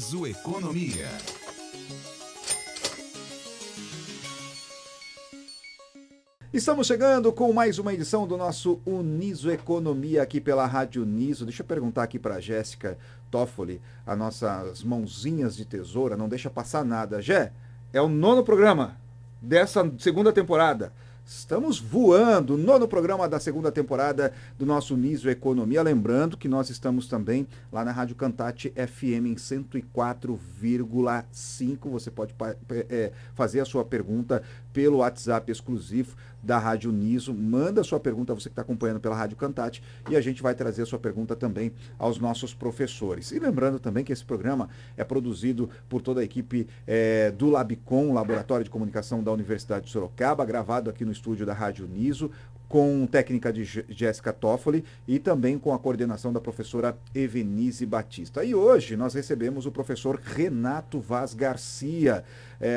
Uniso Economia. Estamos chegando com mais uma edição do nosso Uniso Economia aqui pela Rádio Uniso. Deixa eu perguntar aqui para a Jéssica Toffoli, as nossas mãozinhas de tesoura, não deixa passar nada. Jé, é o 9º programa dessa segunda temporada. Estamos voando, 9º programa da segunda temporada do nosso Uniso Economia. Lembrando que nós estamos também lá na Rádio Cantate FM em 104,5. Você pode fazer a sua pergunta pelo WhatsApp exclusivo da Rádio Uniso. Manda a sua pergunta, você que está acompanhando pela Rádio Cantate, e a gente vai trazer a sua pergunta também aos nossos professores. E lembrando também que esse programa é produzido por toda a equipe do Labicom, Laboratório de Comunicação da Universidade de Sorocaba, gravado aqui no estúdio da Rádio Uniso, com técnica de Jéssica Toffoli e também com a coordenação da professora Evenise Batista. E hoje nós recebemos o professor Renato Vaz Garcia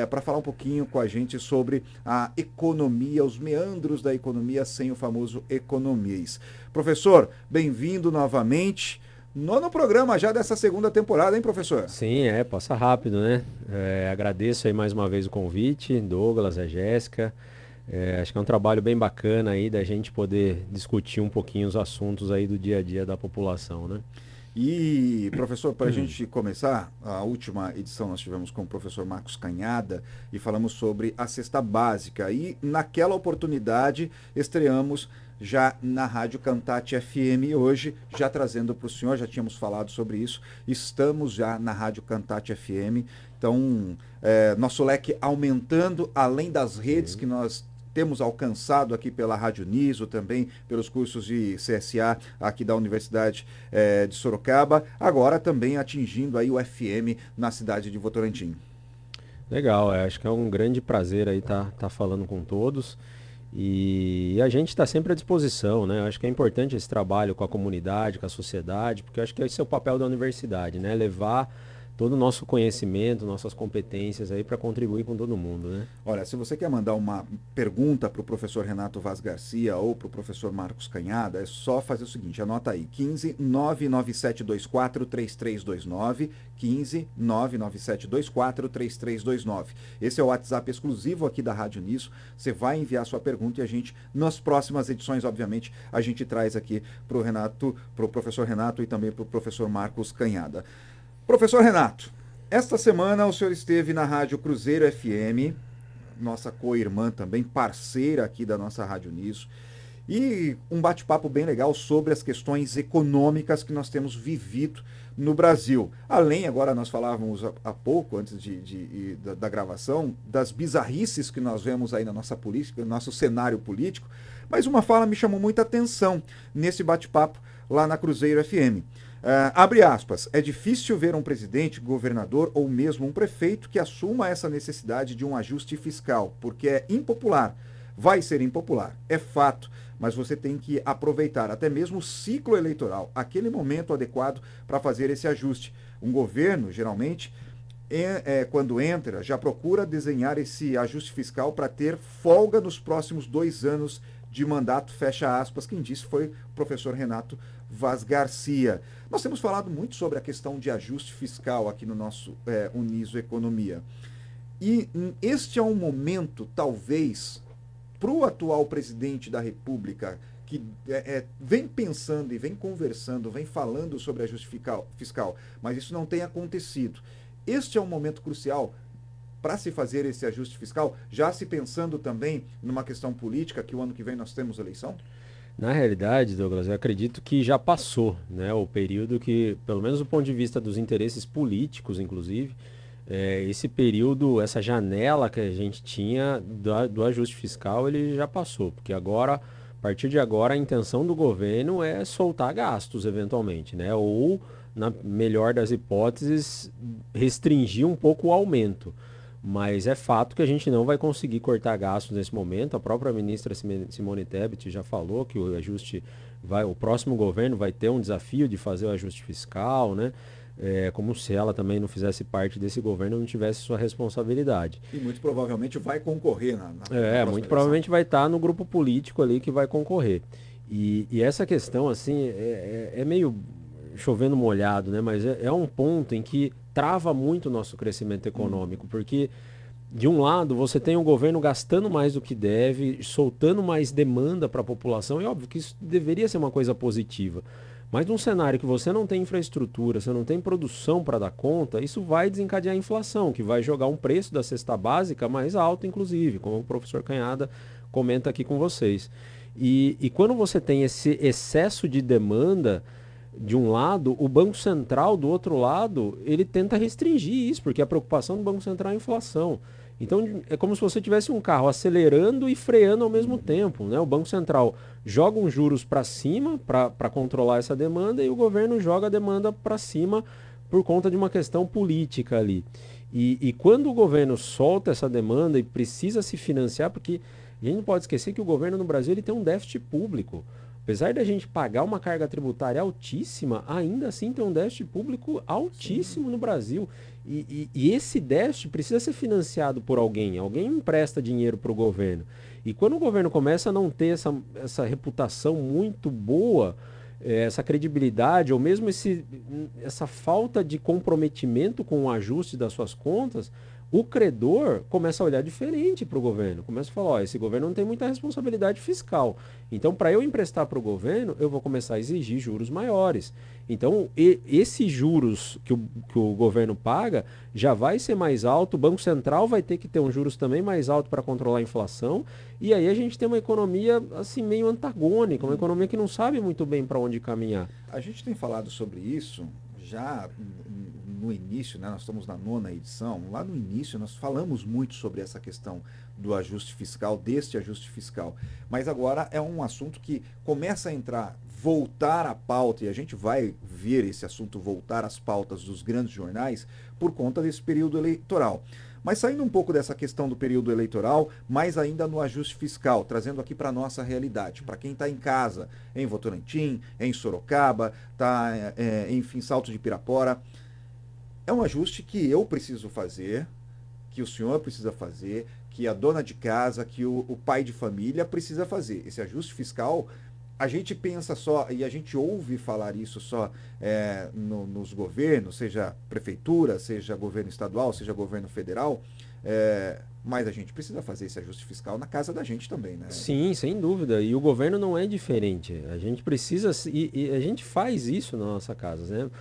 para falar um pouquinho com a gente sobre a economia, os meandros da economia sem o famoso economês. Professor, bem-vindo novamente. 9º programa já dessa segunda temporada, hein, professor? Sim, passa rápido, né? Agradeço aí mais uma vez o convite, Douglas, a Jéssica. Acho que é um trabalho bem bacana aí da gente poder discutir um pouquinho os assuntos aí do dia a dia da população, né? E, professor, para a gente começar, a última edição nós tivemos com o professor Marcos Canhada e falamos sobre a cesta básica. E naquela oportunidade estreamos já na Rádio Cantate FM hoje, já trazendo para o senhor, já tínhamos falado sobre isso, estamos já na Rádio Cantate FM. Então, nosso leque aumentando, além das redes que nós temos alcançado aqui pela Rádio Uniso, também pelos cursos de CSA aqui da Universidade de Sorocaba, agora também atingindo aí o FM na cidade de Votorantim. Legal, acho que é um grande prazer aí tá falando com todos e a gente está sempre à disposição, né? Acho que é importante esse trabalho com a comunidade, com a sociedade, porque acho que esse é o papel da universidade, né? Levar todo o nosso conhecimento, nossas competências aí para contribuir com todo mundo, né? Olha, se você quer mandar uma pergunta para o professor Renato Vaz Garcia ou para o professor Marcos Canhada, é só fazer o seguinte, anota aí, 15 99724 3329, 15 99724 3329. Esse é o WhatsApp exclusivo aqui da Rádio Uniso. Você vai enviar sua pergunta e a gente, nas próximas edições, obviamente, a gente traz aqui para o professor Renato e também para o professor Marcos Canhada. Professor Renato, esta semana o senhor esteve na Rádio Cruzeiro FM, nossa co-irmã também, parceira aqui da nossa Rádio Uniso, e um bate-papo bem legal sobre as questões econômicas que nós temos vivido no Brasil. Além, agora nós falávamos há pouco, antes da gravação, das bizarrices que nós vemos aí na nossa política, no nosso cenário político, mas uma fala me chamou muita atenção nesse bate-papo lá na Cruzeiro FM. Abre aspas, é difícil ver um presidente, governador ou mesmo um prefeito que assuma essa necessidade de um ajuste fiscal, porque é impopular, vai ser impopular, é fato, mas você tem que aproveitar até mesmo o ciclo eleitoral, aquele momento adequado para fazer esse ajuste. Um governo, geralmente, quando entra, já procura desenhar esse ajuste fiscal para ter folga nos próximos 2 anos de mandato, fecha aspas, quem disse foi o professor Renato Vaz Garcia. Nós temos falado muito sobre a questão de ajuste fiscal aqui no nosso Uniso Economia. E este é um momento, talvez, para o atual presidente da República, que vem pensando e vem conversando, vem falando sobre ajuste fiscal, mas isso não tem acontecido. Este é um momento crucial para se fazer esse ajuste fiscal, já se pensando também numa questão política, que o ano que vem nós temos eleição? Na realidade, Douglas, eu acredito que já passou, né, o período que, pelo menos do ponto de vista dos interesses políticos, inclusive, esse período, essa janela que a gente tinha do ajuste fiscal, ele já passou, porque agora, a partir de agora, a intenção do governo é soltar gastos, eventualmente, né, ou, na melhor das hipóteses, restringir um pouco o aumento. Mas é fato que a gente não vai conseguir cortar gastos nesse momento. A própria ministra Simone Tebet já falou que o próximo governo vai ter um desafio de fazer o ajuste fiscal, né? Como se ela também não fizesse parte desse governo, não tivesse sua responsabilidade. E muito provavelmente vai concorrer na muito provavelmente vai estar no grupo político ali que vai concorrer. E essa questão, assim, é meio chovendo molhado, né? Mas é um ponto em que trava muito o nosso crescimento econômico, porque de um lado você tem o governo gastando mais do que deve, soltando mais demanda para a população, e óbvio que isso deveria ser uma coisa positiva. Mas num cenário que você não tem infraestrutura, você não tem produção para dar conta, isso vai desencadear a inflação, que vai jogar um preço da cesta básica mais alto, inclusive, como o professor Canhada comenta aqui com vocês. E quando você tem esse excesso de demanda de um lado, o Banco Central, do outro lado, ele tenta restringir isso, porque a preocupação do Banco Central é a inflação. Então, é como se você tivesse um carro acelerando e freando ao mesmo tempo, né? O Banco Central joga uns juros para cima para controlar essa demanda e o governo joga a demanda para cima por conta de uma questão política ali. E quando o governo solta essa demanda e precisa se financiar, porque a gente não pode esquecer que o governo no Brasil ele tem um déficit público. Apesar da gente pagar uma carga tributária altíssima, ainda assim tem um déficit público altíssimo no Brasil. E esse déficit precisa ser financiado por alguém. Alguém empresta dinheiro para o governo. E quando o governo começa a não ter essa reputação muito boa, essa credibilidade, ou mesmo essa falta de comprometimento com o ajuste das suas contas, o credor começa a olhar diferente para o governo. Começa a falar, ó, esse governo não tem muita responsabilidade fiscal. Então, para eu emprestar para o governo, eu vou começar a exigir juros maiores. Então, esses juros que o governo paga já vai ser mais alto, o Banco Central vai ter que ter um juros também mais alto para controlar a inflação, e aí a gente tem uma economia assim meio antagônica, uma economia que não sabe muito bem para onde caminhar. A gente tem falado sobre isso já no início, né? Nós estamos na 9ª edição. Lá no início nós falamos muito sobre essa questão do ajuste fiscal, deste ajuste fiscal. Mas agora é um assunto que começa a voltar à pauta, e a gente vai ver esse assunto voltar às pautas dos grandes jornais por conta desse período eleitoral. Mas saindo um pouco dessa questão do período eleitoral, mais ainda no ajuste fiscal, trazendo aqui para a nossa realidade, para quem está em casa, em Votorantim, em Sorocaba, está enfim, Salto de Pirapora, é um ajuste que eu preciso fazer, que o senhor precisa fazer, que a dona de casa, que o pai de família precisa fazer. Esse ajuste fiscal, a gente pensa só, e a gente ouve falar isso só nos governos, seja prefeitura, seja governo estadual, seja governo federal, mas a gente precisa fazer esse ajuste fiscal na casa da gente também, né? Sim, sem dúvida. E o governo não é diferente. A gente precisa, e a gente faz isso na nossa casa, né?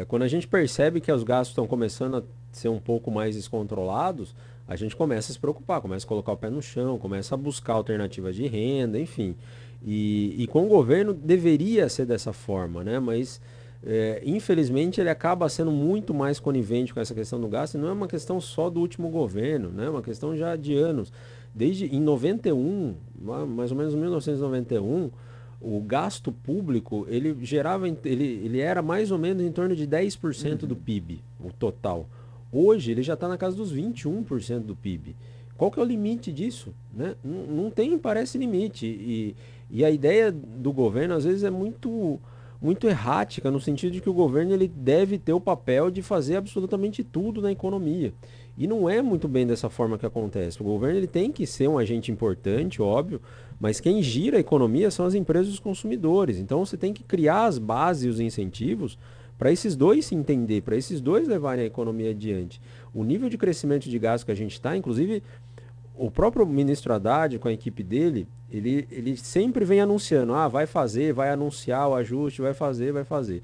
Quando a gente percebe que os gastos estão começando a ser um pouco mais descontrolados, a gente começa a se preocupar, começa a colocar o pé no chão, começa a buscar alternativas de renda, enfim. E com o governo deveria ser dessa forma, né? Mas infelizmente ele acaba sendo muito mais conivente com essa questão do gasto, e não é uma questão só do último governo, né? É uma questão já de anos. Desde em 91, mais ou menos em 1991, o gasto público, ele gerava, ele era mais ou menos em torno de 10% do PIB, o total. Hoje ele já está na casa dos 21% do PIB. Qual que é o limite disso? Né? Não tem, parece limite. E a ideia do governo, às vezes, é muito errática, no sentido de que o governo ele deve ter o papel de fazer absolutamente tudo na economia. E não é muito bem dessa forma que acontece. O governo ele tem que ser um agente importante, óbvio, mas quem gira a economia são as empresas e os consumidores. Então você tem que criar as bases e os incentivos para esses dois se entender, para esses dois levarem a economia adiante. O nível de crescimento de gasto que a gente está, inclusive, o próprio ministro Haddad, com a equipe dele, ele sempre vem anunciando, vai fazer, vai anunciar o ajuste, vai fazer, vai fazer.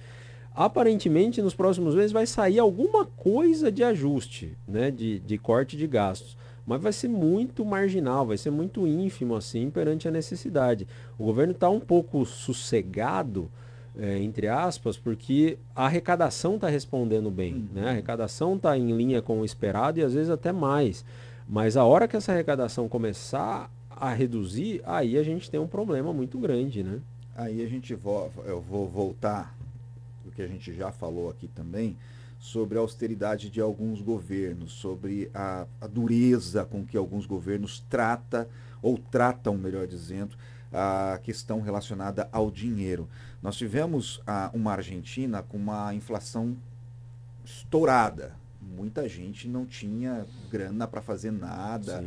Aparentemente, nos próximos meses vai sair alguma coisa de ajuste, né, de corte de gastos. Mas vai ser muito marginal, vai ser muito ínfimo assim perante a necessidade. O governo está um pouco sossegado, entre aspas, porque a arrecadação está respondendo bem. Né? A arrecadação está em linha com o esperado e às vezes até mais. Mas a hora que essa arrecadação começar a reduzir, aí a gente tem um problema muito grande, né? Aí eu vou voltar do que a gente já falou aqui também, sobre a austeridade de alguns governos, sobre a dureza com que alguns governos tratam, melhor dizendo, a questão relacionada ao dinheiro. Nós tivemos uma Argentina com uma inflação estourada. Muita gente não tinha grana para fazer nada,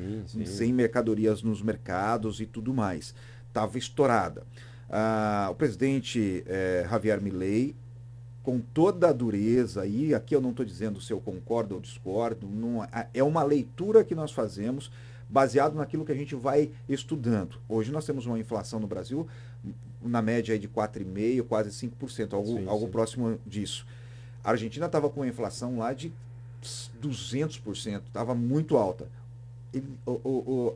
sem mercadorias nos mercados e tudo mais. Estava estourada. O presidente Javier Milei com toda a dureza, e aqui eu não estou dizendo se eu concordo ou discordo, não, é uma leitura que nós fazemos baseado naquilo que a gente vai estudando. Hoje nós temos uma inflação no Brasil na média aí de 4,5%, quase 5%, algo próximo disso. A Argentina estava com uma inflação lá de 200%, estava muito alta.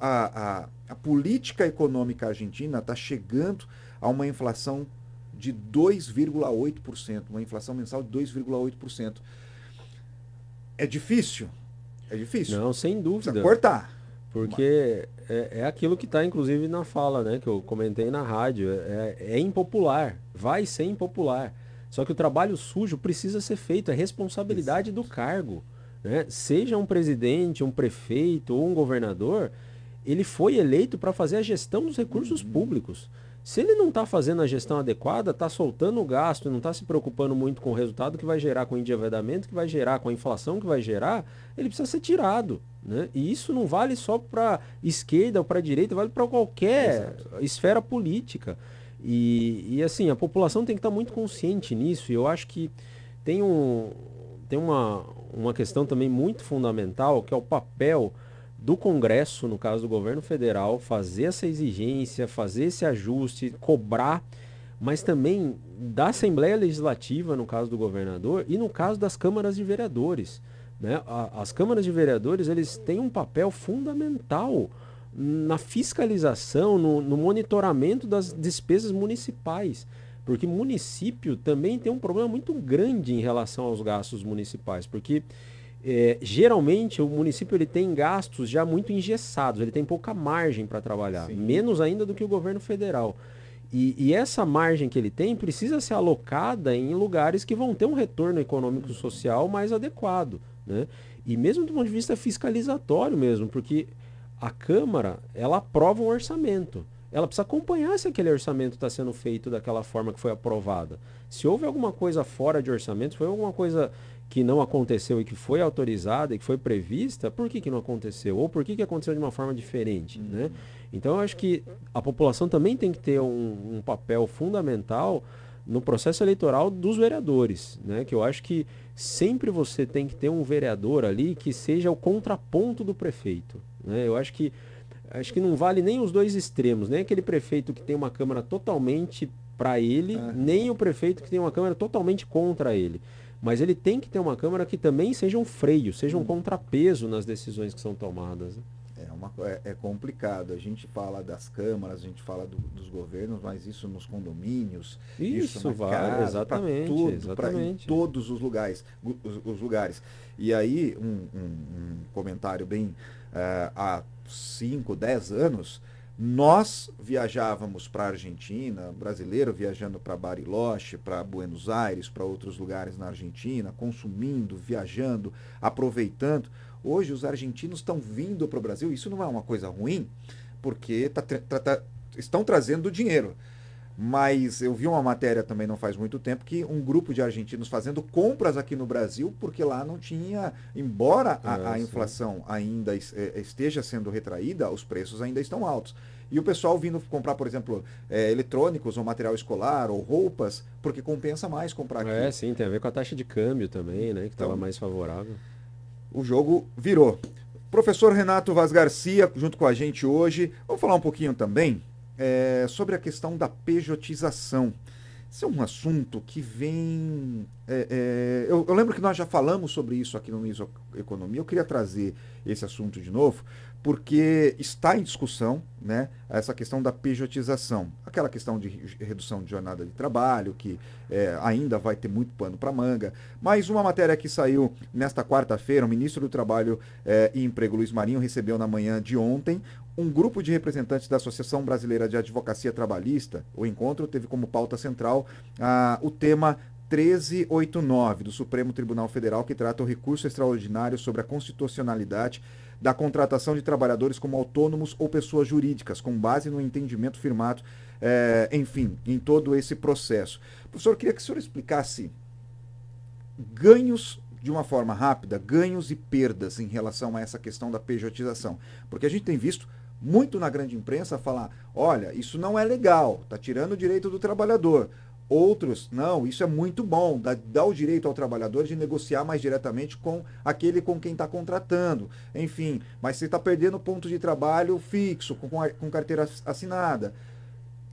A política econômica argentina está chegando a uma inflação de 2,8%, uma inflação mensal de 2,8%. É difícil? É difícil. Não, sem dúvida. Precisa cortar. Porque é aquilo que está, inclusive, na fala, né, que eu comentei na rádio. É impopular, vai ser impopular. Só que o trabalho sujo precisa ser feito, é responsabilidade do cargo. Né? Seja um presidente, um prefeito ou um governador, ele foi eleito para fazer a gestão dos recursos públicos. Se ele não está fazendo a gestão adequada, está soltando o gasto, não está se preocupando muito com o resultado que vai gerar, com o endividamento que vai gerar, com a inflação que vai gerar, ele precisa ser tirado. Né? E isso não vale só para esquerda ou para direita, vale para qualquer esfera política. E assim, a população tem que estar muito consciente nisso. E eu acho que tem uma questão também muito fundamental, que é o papel do Congresso, no caso do governo federal, fazer essa exigência, fazer esse ajuste, cobrar, mas também da Assembleia Legislativa, no caso do governador, e no caso das câmaras de vereadores. Né? As câmaras de vereadores, eles têm um papel fundamental na fiscalização, no monitoramento das despesas municipais. Porque município também tem um problema muito grande em relação aos gastos municipais, porque geralmente o município ele tem gastos já muito engessados, ele tem pouca margem para trabalhar, menos ainda do que o governo federal. E essa margem que ele tem precisa ser alocada em lugares que vão ter um retorno econômico social mais adequado. Né? E mesmo do ponto de vista fiscalizatório mesmo, porque a Câmara, ela aprova um orçamento. Ela precisa acompanhar se aquele orçamento está sendo feito daquela forma que foi aprovada. Se houve alguma coisa fora de orçamento, se foi alguma coisa que não aconteceu e que foi autorizada e que foi prevista, por que não aconteceu? Ou por que aconteceu de uma forma diferente? Né? Então, eu acho que a população também tem que ter um papel fundamental no processo eleitoral dos vereadores. Né? Que eu acho que sempre você tem que ter um vereador ali que seja o contraponto do prefeito. Né? Eu acho que não vale nem os dois extremos, nem aquele prefeito que tem uma Câmara totalmente para ele, nem o prefeito que tem uma Câmara totalmente contra ele. Mas ele tem que ter uma Câmara que também seja um freio, seja um contrapeso nas decisões que são tomadas. Né? É complicado. A gente fala das câmaras, a gente fala dos governos, mas isso nos condomínios, isso vai, casa, exatamente, tudo, exatamente. Em todos os lugares. E aí, um comentário bem há 5, 10 anos, nós viajávamos para a Argentina, brasileiro viajando para Bariloche, para Buenos Aires, para outros lugares na Argentina, consumindo, viajando, aproveitando. Hoje os argentinos estão vindo para o Brasil, isso não é uma coisa ruim, porque estão trazendo dinheiro. Mas eu vi uma matéria também não faz muito tempo que um grupo de argentinos fazendo compras aqui no Brasil, porque lá não tinha, embora a inflação ainda esteja sendo retraída, os preços ainda estão altos. E o pessoal vindo comprar, por exemplo, eletrônicos ou material escolar ou roupas, porque compensa mais comprar aqui. Sim, tem a ver com a taxa de câmbio também, né, que estava mais favorável. O jogo virou. Professor Renato Vaz Garcia, junto com a gente hoje, vamos falar um pouquinho também sobre a questão da pejotização. Esse é um assunto que vem... eu lembro que nós já falamos sobre isso aqui no Iso Economia. Eu queria trazer esse assunto de novo, porque está em discussão, né, essa questão da pejotização. Aquela questão de redução de jornada de trabalho, que ainda vai ter muito pano para manga. Mas uma matéria que saiu nesta quarta-feira, o ministro do Trabalho e Emprego, Luiz Marinho, recebeu na manhã de ontem um grupo de representantes da Associação Brasileira de Advocacia Trabalhista. O encontro teve como pauta central o tema 1389 do Supremo Tribunal Federal, que trata o recurso extraordinário sobre a constitucionalidade da contratação de trabalhadores como autônomos ou pessoas jurídicas, com base no entendimento firmado, enfim, em todo esse processo. Professor, eu queria que o senhor explicasse ganhos, de uma forma rápida, ganhos e perdas em relação a essa questão da pejotização. Porque a gente tem visto muito na grande imprensa falar, olha, isso não é legal, está tirando o direito do trabalhador. Outros, não, isso é muito bom, dá o direito ao trabalhador de negociar mais diretamente com aquele com quem está contratando. Enfim, mas você está perdendo ponto de trabalho fixo, com carteira assinada.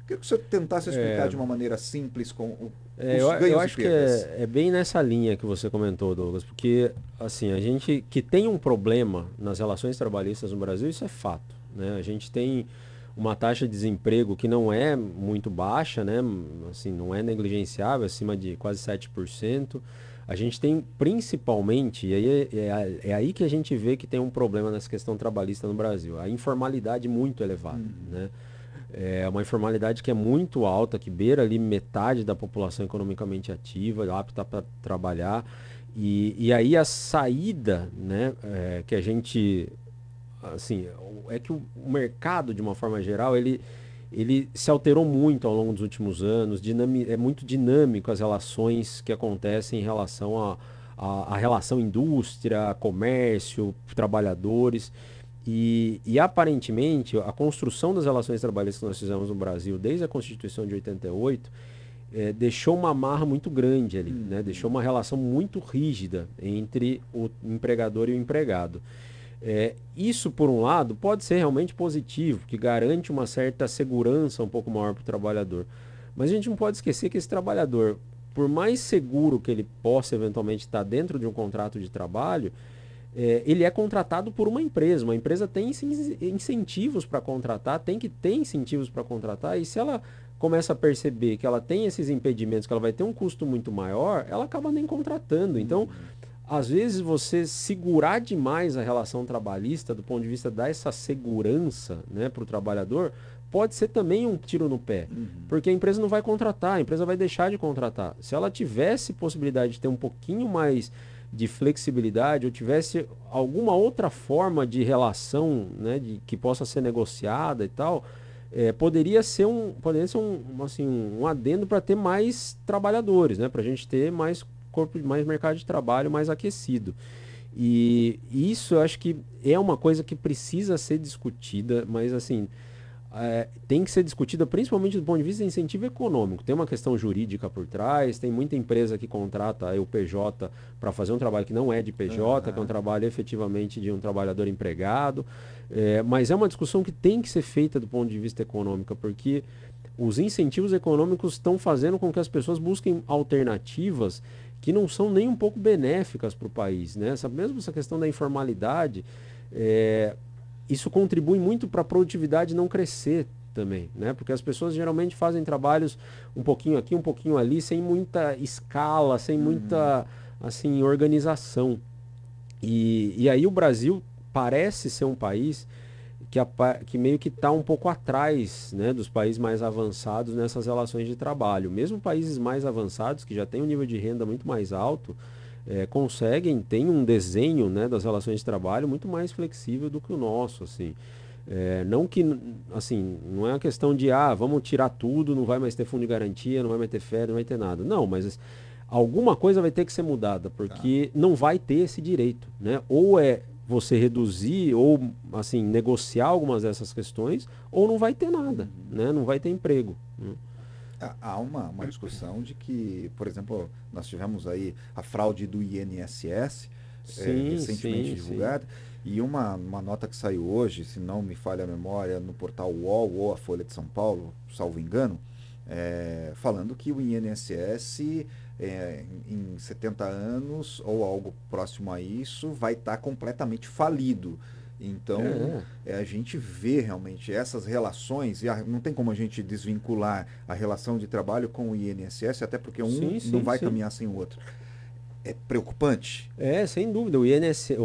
Queria que você tentasse explicar de uma maneira simples com os eu ganhos e acho que perdas. é bem nessa linha que você comentou, Douglas, porque assim, a gente que tem um problema nas relações trabalhistas no Brasil, isso é fato, né? A gente tem uma taxa de desemprego que não é muito baixa, né? Assim, não é negligenciável, acima de quase 7%. A gente tem principalmente, e aí é aí que a gente vê que tem um problema nessa questão trabalhista no Brasil, a informalidade muito elevada, né? É uma informalidade que é muito alta, que beira ali metade da população economicamente ativa, apta para trabalhar. E aí a saída, né, que a gente, assim, é que o mercado, de uma forma geral, ele se alterou muito ao longo dos últimos anos, é muito dinâmico as relações que acontecem em relação a relação indústria, comércio, trabalhadores. E aparentemente a construção das relações trabalhistas que nós fizemos no Brasil desde a Constituição de 88 deixou uma amarra muito grande ali, né? Deixou uma relação muito rígida entre o empregador e o empregado. Isso, por um lado, pode ser realmente positivo, que garante uma certa segurança um pouco maior para o trabalhador. Mas a gente não pode esquecer que esse trabalhador, por mais seguro que ele possa eventualmente estar dentro de um contrato de trabalho, ele é contratado por uma empresa. Uma empresa tem incentivos para contratar, tem que ter incentivos para contratar, e se ela começa a perceber que ela tem esses impedimentos, que ela vai ter um custo muito maior, ela acaba nem contratando. Então, às vezes, você segurar demais a relação trabalhista, do ponto de vista dessa segurança, né, para o trabalhador, pode ser também um tiro no pé. Porque a empresa não vai contratar, a empresa vai deixar de contratar. Se ela tivesse possibilidade de ter um pouquinho mais de flexibilidade, ou tivesse alguma outra forma de relação, né, que possa ser negociada e tal, poderia ser um adendo para ter mais trabalhadores, né, para a gente ter mais mais mercado de trabalho mais aquecido. E isso eu acho que é uma coisa que precisa ser discutida, mas assim, tem que ser discutida principalmente do ponto de vista de incentivo econômico. Tem uma questão jurídica por trás, tem muita empresa que contrata o PJ para fazer um trabalho que não é de PJ, que é um trabalho efetivamente de um trabalhador empregado. Mas é uma discussão que tem que ser feita do ponto de vista econômico, porque os incentivos econômicos estão fazendo com que as pessoas busquem alternativas que não são nem um pouco benéficas para o país, né? Mesmo essa questão da informalidade, isso contribui muito para a produtividade não crescer também, né? Porque as pessoas geralmente fazem trabalhos um pouquinho aqui, um pouquinho ali, sem muita escala, sem muita assim, organização. E aí o Brasil parece ser um país que meio que está um pouco atrás, né, dos países mais avançados nessas relações de trabalho. Mesmo países mais avançados, que já têm um nível de renda muito mais alto, têm um desenho, né, das relações de trabalho muito mais flexível do que o nosso, assim. Não que, assim, não é uma questão de, vamos tirar tudo, não vai mais ter fundo de garantia, não vai mais ter férias, não vai ter nada. Não, mas alguma coisa vai ter que ser mudada, porque não vai ter esse direito, né? Ou você reduzir ou assim negociar algumas dessas questões, ou não vai ter nada, né? Não vai ter emprego, né? Há uma discussão de que, por exemplo, nós tivemos aí a fraude do INSS recentemente divulgada, e uma nota que saiu hoje, se não me falha a memória, no portal UOL ou a Folha de São Paulo, salvo engano, falando que o INSS em 70 anos ou algo próximo a isso vai estar completamente falido. Então, a gente vê realmente essas relações, e não tem como a gente desvincular a relação de trabalho com o INSS, até porque não vai caminhar sem o outro. É preocupante? Sem dúvida. O INSS,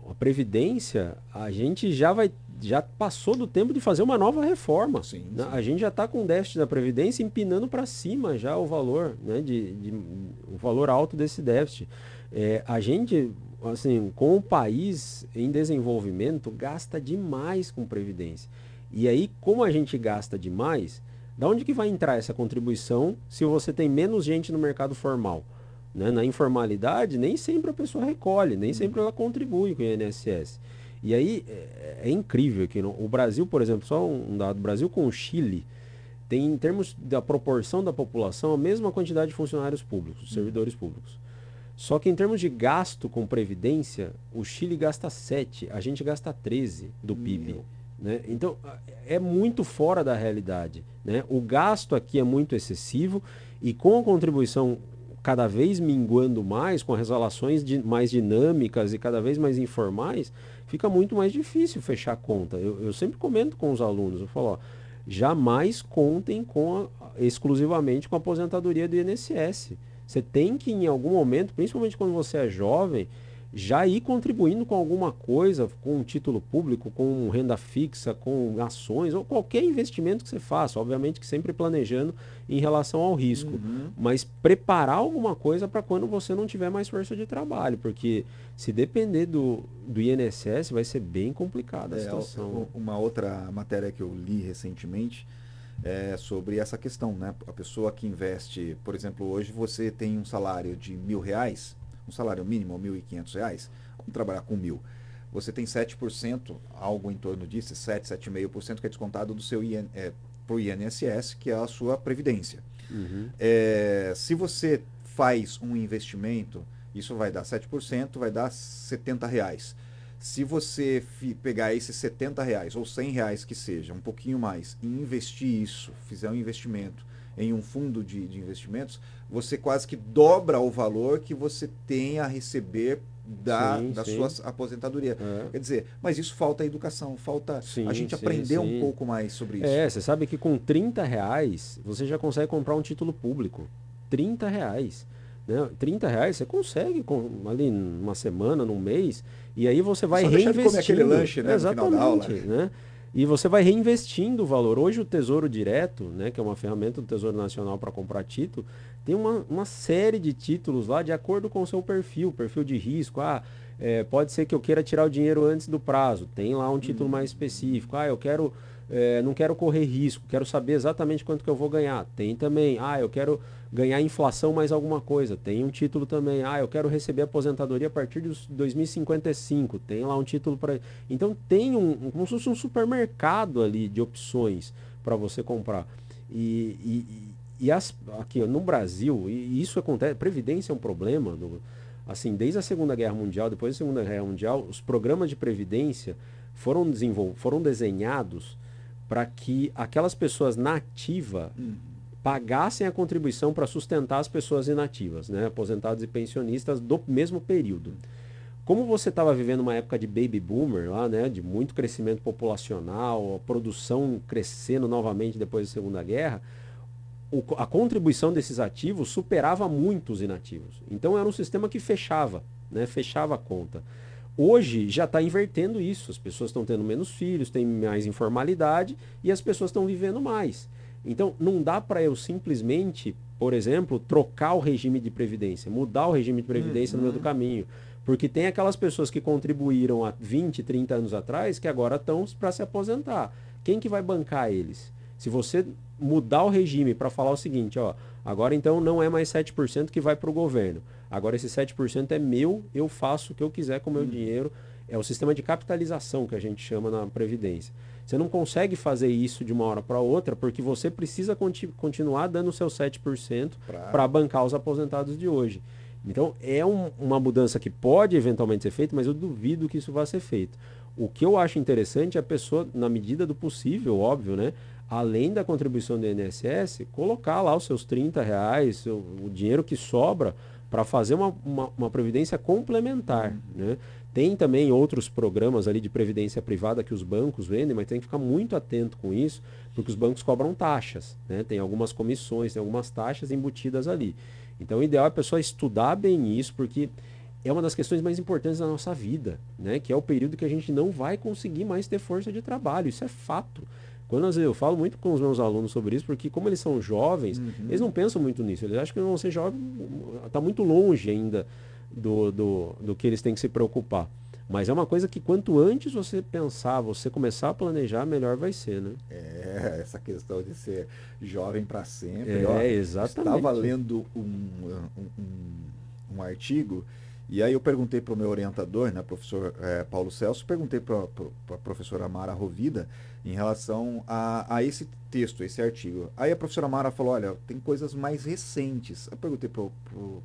a Previdência, a gente já passou do tempo de fazer uma nova reforma. Sim. A gente já está com o déficit da Previdência empinando para cima já o valor, né, o valor alto desse déficit. A gente, assim, com o país em desenvolvimento, gasta demais com Previdência. E aí, como a gente gasta demais, da onde que vai entrar essa contribuição se você tem menos gente no mercado formal? Né? Na informalidade, nem sempre a pessoa recolhe, nem sempre ela contribui com o INSS. E aí é incrível que o Brasil, por exemplo, só um dado, o Brasil com o Chile tem, em termos da proporção da população, a mesma quantidade de funcionários públicos, servidores públicos. Só que em termos de gasto com previdência, o Chile gasta 7, a gente gasta 13 do PIB. Né? Então, é muito fora da realidade. Né? O gasto aqui é muito excessivo e com a contribuição cada vez minguando mais, com as relações mais dinâmicas e cada vez mais informais, fica muito mais difícil fechar a conta. Eu sempre comento com os alunos, eu falo, ó, jamais contem exclusivamente com a aposentadoria do INSS. Você tem que, em algum momento, principalmente quando você é jovem, já ir contribuindo com alguma coisa, com um título público, com renda fixa, com ações, ou qualquer investimento que você faça. Obviamente que sempre planejando em relação ao risco. Mas preparar alguma coisa para quando você não tiver mais força de trabalho. Porque se depender do INSS, vai ser bem complicada a situação. Uma outra matéria que eu li recentemente é sobre essa questão, né? A pessoa que investe, por exemplo, hoje você tem um salário de R$1.000, um salário mínimo R$ 1.500, vamos trabalhar com 1.000. Você tem 7%, algo em torno disso, 7, 7,5% que é descontado do seu pro INSS, que é a sua previdência. Se você faz um investimento, isso vai dar 7%, vai dar R$70. Se você pegar esses R$70 ou R$100 que seja, um pouquinho mais, e investir isso, fizer um investimento em um fundo de investimentos, você quase que dobra o valor que você tem a receber da sua aposentadoria. Quer dizer, mas isso falta educação, falta a gente aprender um pouco mais sobre isso. Você sabe que com R$30 você já consegue comprar um título público. R$30. Né? R$30 você consegue ali numa semana, num mês, e aí você vai reinvestindo. Comer aquele lanche, né, exatamente, no final da aula. Né? E você vai reinvestindo o valor. Hoje o Tesouro Direto, né, que é uma ferramenta do Tesouro Nacional para comprar título, tem uma série de títulos lá de acordo com o seu perfil de risco. Pode ser que eu queira tirar o dinheiro antes do prazo, tem lá um título mais específico. Não quero correr risco, quero saber exatamente quanto que eu vou ganhar. Tem também, eu quero ganhar inflação mais alguma coisa. Tem um título também, eu quero receber aposentadoria a partir de 2055. Tem lá um título para... Então tem como se fosse um supermercado ali de opções para você comprar. Aqui no Brasil, e isso acontece, previdência é um problema, assim, desde a Segunda Guerra Mundial, depois da Segunda Guerra Mundial, os programas de previdência foram desenhados para que aquelas pessoas na ativa pagassem a contribuição para sustentar as pessoas inativas, né? Aposentados e pensionistas do mesmo período. Como você estava vivendo uma época de baby boomer lá, né? De muito crescimento populacional, a produção crescendo novamente depois da Segunda Guerra, a contribuição desses ativos superava muito os inativos. Então era um sistema que fechava, né? Fechava a conta. Hoje já está invertendo isso. As pessoas estão tendo menos filhos, tem mais informalidade e as pessoas estão vivendo mais. Então não dá para eu simplesmente, por exemplo, trocar o regime de previdência, mudar o regime de previdência no meio do caminho. Porque tem aquelas pessoas que contribuíram há 20, 30 anos atrás que agora estão para se aposentar. Quem que vai bancar eles? Se você mudar o regime para falar o seguinte, agora então não é mais 7% que vai para o governo. Agora esse 7% é meu, eu faço o que eu quiser com o meu dinheiro. É o sistema de capitalização que a gente chama na Previdência. Você não consegue fazer isso de uma hora para outra porque você precisa continuar dando o seu 7% para bancar os aposentados de hoje. Então é uma mudança que pode eventualmente ser feita, mas eu duvido que isso vá ser feito. O que eu acho interessante é a pessoa, na medida do possível, óbvio, né? Além da contribuição do INSS, colocar lá os seus R$30, o dinheiro que sobra, para fazer uma previdência complementar. Né? Tem também outros programas ali de previdência privada que os bancos vendem, mas tem que ficar muito atento com isso, porque os bancos cobram taxas. Né? Tem algumas comissões, tem algumas taxas embutidas ali. Então o ideal é a pessoa estudar bem isso, porque é uma das questões mais importantes da nossa vida, né? Que é o período que a gente não vai conseguir mais ter força de trabalho. Isso é fato. Quando eu falo muito com os meus alunos sobre isso, porque como eles são jovens, eles não pensam muito nisso. Eles acham que não ser jovem está muito longe ainda do que eles têm que se preocupar. Mas é uma coisa que quanto antes você pensar, você começar a planejar, melhor vai ser, né? Essa questão de ser jovem para sempre. Exatamente. Estava lendo um artigo E aí eu perguntei para o meu orientador, né, professor Paulo Celso, perguntei para a professora Mara Rovida em relação a esse texto, esse artigo. Aí a professora Mara falou, olha, tem coisas mais recentes. Eu perguntei para o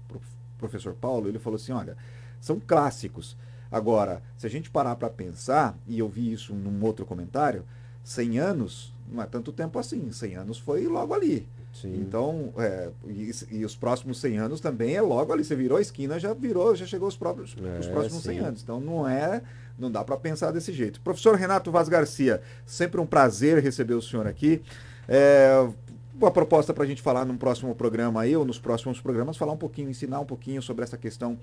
professor Paulo, ele falou assim, olha, são clássicos. Agora, se a gente parar para pensar, e eu vi isso num outro comentário, 100 anos não é tanto tempo assim, 100 anos foi logo ali. Sim. Então, e os próximos 100 anos também é logo ali. Você virou a esquina, já chegou os próximos 100 anos. Então, não dá para pensar desse jeito. Professor Renato Vaz Garcia, sempre um prazer receber o senhor aqui. Uma proposta para a gente falar num próximo programa aí, ou nos próximos programas, falar um pouquinho, ensinar um pouquinho sobre essa questão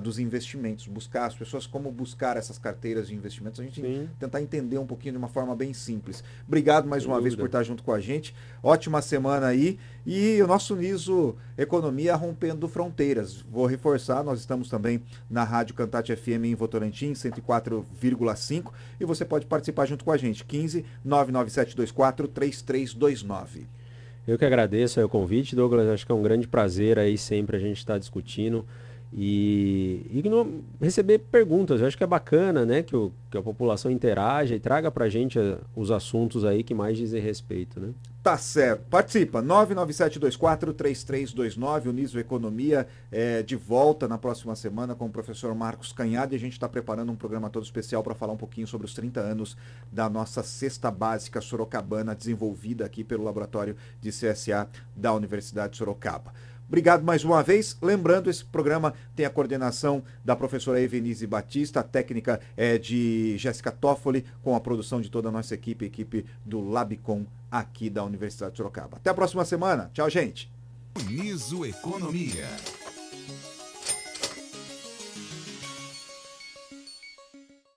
dos investimentos, buscar as pessoas, como buscar essas carteiras de investimentos, a gente tentar entender um pouquinho de uma forma bem simples. Obrigado mais uma vez por estar junto com a gente, ótima semana aí, e o nosso Niso Economia rompendo fronteiras. Vou reforçar, nós estamos também na Rádio Cantate FM em Votorantim, 104,5, e você pode participar junto com a gente, 15 99724 3329. Eu que agradeço aí o convite, Douglas. Acho que é um grande prazer aí sempre a gente estar discutindo e receber perguntas. Eu acho que é bacana, né, que a população interaja e traga pra gente os assuntos aí que mais dizem respeito, né? Tá certo. Participa. 997243329. O Niso Economia de volta na próxima semana com o professor Marcos Canhada, e a gente está preparando um programa todo especial para falar um pouquinho sobre os 30 anos da nossa cesta básica sorocabana, desenvolvida aqui pelo Laboratório de CSA da Universidade de Sorocaba. Obrigado mais uma vez. Lembrando, esse programa tem a coordenação da professora Evenise Batista, a técnica é de Jéssica Toffoli, com a produção de toda a nossa equipe do Labicom aqui da Universidade de Sorocaba. Até a próxima semana. Tchau, gente. Niso Economia.